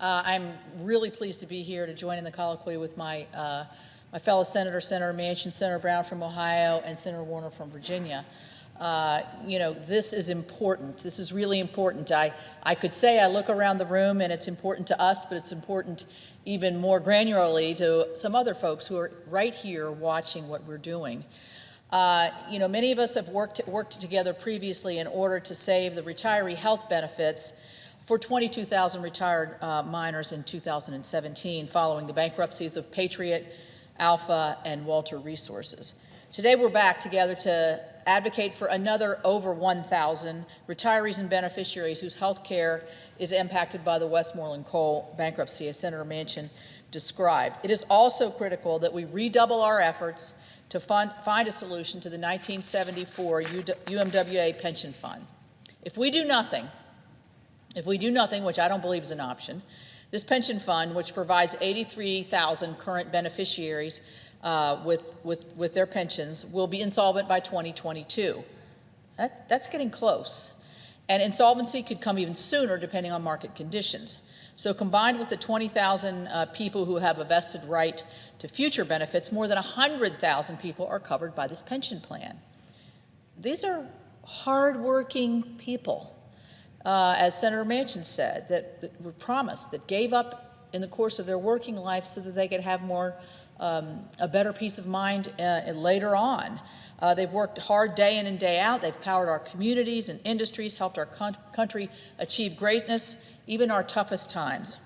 I'm really pleased to be here to join in the colloquy with my fellow Senator Manchin, Senator Brown from Ohio, and Senator Warner from Virginia. This is important. This is really important. I could say I look around the room and it's important to us, but it's important even more granularly to some other folks who are right here watching what we're doing. Many of us have worked together previously in order to save the retiree health benefits for 22,000 retired miners in 2017, following the bankruptcies of Patriot, Alpha, and Walter Resources. Today we're back together to advocate for another over 1,000 retirees and beneficiaries whose health care is impacted by the Westmoreland Coal bankruptcy, as Senator Manchin described. It is also critical that we redouble our efforts to find a solution to the 1974 UMWA pension fund. If we do nothing, which I don't believe is an option, this pension fund, which provides 83,000 current beneficiaries with their pensions, will be insolvent by 2022. That's getting close. And insolvency could come even sooner depending on market conditions. So combined with the 20,000 people who have a vested right to future benefits, more than 100,000 people are covered by this pension plan. These are hardworking people, as Senator Manchin said, that were promised, that gave up in the course of their working life so that they could have a better peace of mind later on. They've worked hard day in and day out. They've powered our communities and industries, helped our country achieve greatness, even our toughest times.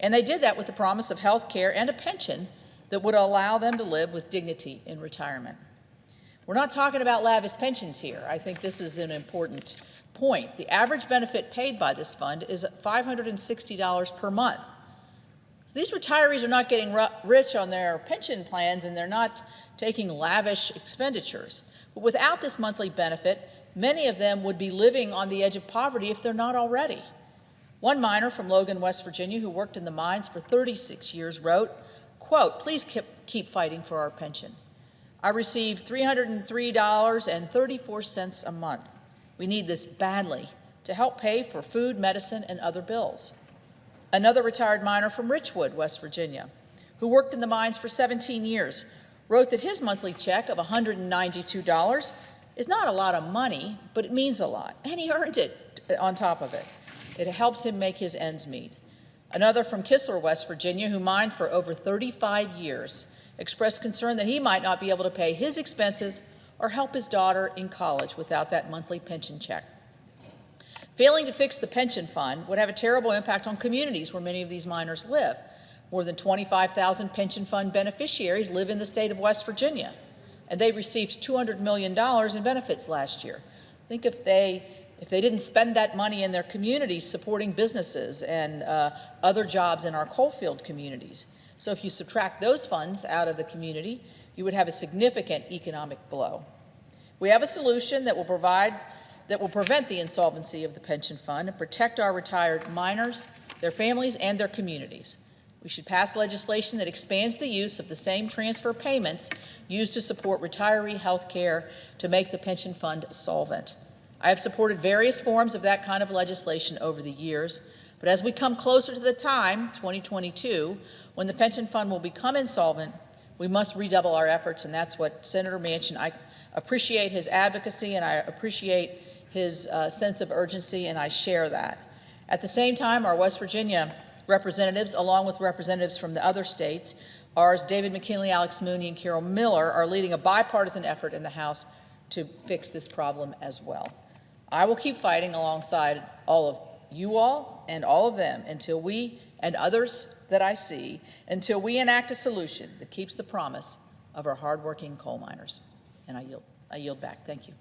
And they did that with the promise of health care and a pension that would allow them to live with dignity in retirement. We're not talking about lavish pensions here. I think this is an important point. The average benefit paid by this fund is $560 per month. So these retirees are not getting rich on their pension plans, and they're not taking lavish expenditures. But without this monthly benefit, many of them would be living on the edge of poverty if they're not already. One miner from Logan, West Virginia, who worked in the mines for 36 years, wrote, quote, "Please keep fighting for our pension. I receive $303.34 a month. We need this badly to help pay for food, medicine, and other bills." Another retired miner from Richwood, West Virginia, who worked in the mines for 17 years, wrote that his monthly check of $192 is not a lot of money, but it means a lot, and he earned it on top of it. It helps him make his ends meet. Another from Kistler, West Virginia, who mined for over 35 years, expressed concern that he might not be able to pay his expenses or help his daughter in college without that monthly pension check. Failing to fix the pension fund would have a terrible impact on communities where many of these miners live. More than 25,000 pension fund beneficiaries live in the state of West Virginia, and they received $200 million in benefits last year. Think if they didn't spend that money in their communities supporting businesses and other jobs in our coalfield communities. So if you subtract those funds out of the community, you would have a significant economic blow. We have a solution that will prevent the insolvency of the pension fund and protect our retired miners, their families, and their communities. We should pass legislation that expands the use of the same transfer payments used to support retiree health care to make the pension fund solvent. I have supported various forms of that kind of legislation over the years, but as we come closer to the time, 2022, when the pension fund will become insolvent, we must redouble our efforts, and that's what Senator Manchin, I appreciate his advocacy and I appreciate his sense of urgency, and I share that. At the same time, our West Virginia representatives, along with representatives from the other states, ours, David McKinley, Alex Mooney, and Carol Miller, are leading a bipartisan effort in the House to fix this problem as well. I will keep fighting alongside all of you all and all of them until we, and others that I see, until we enact a solution that keeps the promise of our hardworking coal miners. And I yield back. Thank you.